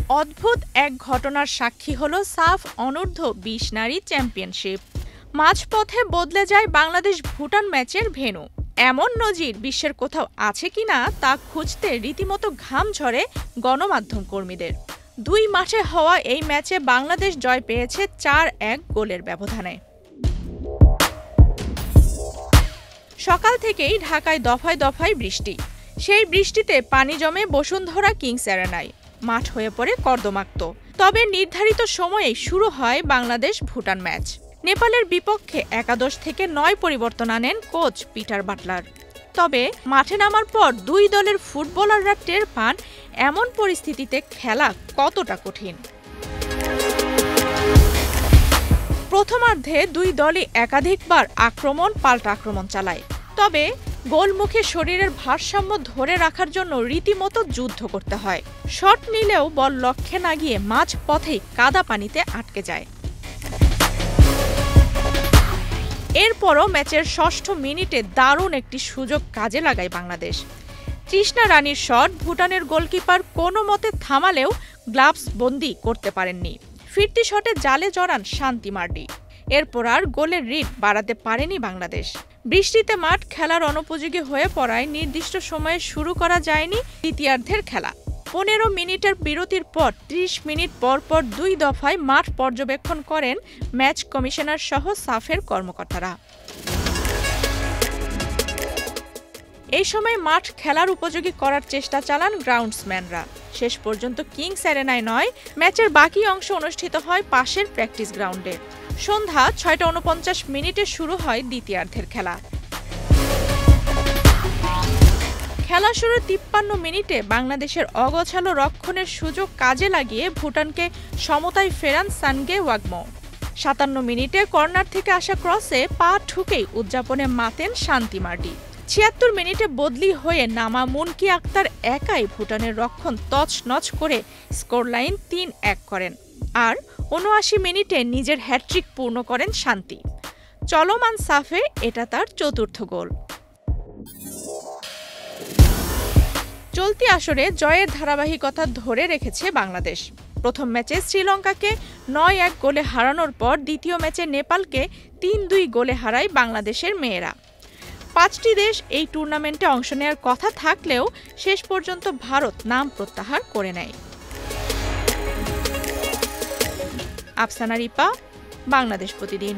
অদ্ভুত এক ঘটনার সাক্ষী হলো সাফ অনূর্ধ্ব-20 নারী চ্যাম্পিয়নশিপ। মাঝপথে বদলে যায় বাংলাদেশ-ভুটান ম্যাচের ভেন্যু। এমন নজির বিশ্বের কোথাও আছে কিনা তা খুঁজতে রীতিমতো ঘাম ঝরে গণমাধ্যম কর্মীদের। 2 মাঠে হওয়া এই ম্যাচে বাংলাদেশ জয় পেয়েছে 4-1 গোলের ব্যবধানে। সকাল থেকেই ঢাকায় দফায় দফায় বৃষ্টি। সেই বৃষ্টিতে পানি জমে বসুন্ধরা কিংস অ্যারেনায়। মাঠ হয়ে পড়ে কর্দমাক্ত। তবে নির্ধারিত সময়েই শুরু হয় বাংলাদেশ-ভুটান ম্যাচ। নেপালের বিপক্ষে একাদশ থেকে 9 পরিবর্তন আনেন কোচ পিটার বাটলার। তবে মাঠে নামার পর 2 দলের ফুটবলাররা টের পান এমন পরিস্থিতিতে খেলা কতটা কঠিন। প্রথমার্ধে 2 দলই একাধিকবার আক্রমণ পাল্টা আক্রমণ চালায়। তবে গোলমুখে শরীরের ভারসাম্য ধরে রাখার জন্য রীতিমতো যুদ্ধ করতে হয়। শট নিলেও বল লক্ষ্যে না গিয়ে মাঝপথেই কাদা পানিতে আটকে যায়। এরপরও ম্যাচের 6ষ্ঠ মিনিটে দারুণ একটি সুযোগ কাজে লাগায় বাংলাদেশ। তৃষ্ণা রানীর শট ভুটানের গোলকিপার কোনো মতে থামালেও গ্লাভস বন্দি করতে পারেননি। ফিরতি শটে জালে জড়ান শান্তি মার্ডি। এরপর আর গোলের রিড বাড়াতে পারেনি বাংলাদেশ। বৃষ্টিতে মাঠ খেলার অনুপযোগী হয়ে পড়ায় নির্দিষ্ট সময়ে শুরু করা যায়নি দ্বিতীয়ার্ধের খেলা। 15 মিনিটের বিরতির পর 30 মিনিট পর 2 দফায় মাঠ পর্যবেক্ষণ করেন ম্যাচ কমিশনার সহ সাফের কর্মকর্তারা। এই সময় মাঠ খেলার উপযোগী করার চেষ্টা চালান গ্রাউন্ডসম্যানরা। শেষ পর্যন্ত কিংস অ্যারেনায় নয়, ম্যাচের বাকি অংশ অনুষ্ঠিত হয় পাশের প্র্যাকটিস গ্রাউন্ডে। সন্ধ্যা 6:49 মিনিটে শুরু হয় দ্বিতীয়ার্ধের খেলা। খেলা শুরুর 53 মিনিটে বাংলাদেশের অগোছালো রক্ষণের সুযোগ কাজে লাগিয়ে ভুটানকে সমতায় ফেরান সানগে ওয়াগমো। 57 মিনিটে কর্নার থেকে আসা ক্রসে পা ঠুকেই উদযাপনে মাতেন শান্তি মার্ডি। 76 মিনিটে বদলি হয়ে নামা মুনকি আক্তার একাই ভুটানের রক্ষণ তছনছ করে স্কোরলাইন 3-1 করেন। আর 79 মিনিটে নিজের হ্যাট্রিক পূর্ণ করেন শান্তি। চলমান সাফে এটা তার 4র্থ গোল। চলতি আসরে জয়ের ধারাবাহিকতা ধরে রেখেছে বাংলাদেশ। প্রথম ম্যাচে শ্রীলঙ্কাকে 9-1 গোলে হারানোর পর দ্বিতীয় ম্যাচে নেপালকে 3-2 গোলে হারায় বাংলাদেশের মেয়েরা। 5টি দেশ এই টুর্নামেন্টে অংশ নেওয়ার কথা থাকলেও শেষ পর্যন্ত ভারত নাম প্রত্যাহার করে নেয়। আফসানা রিপা, বাংলাদেশ প্রতিদিন।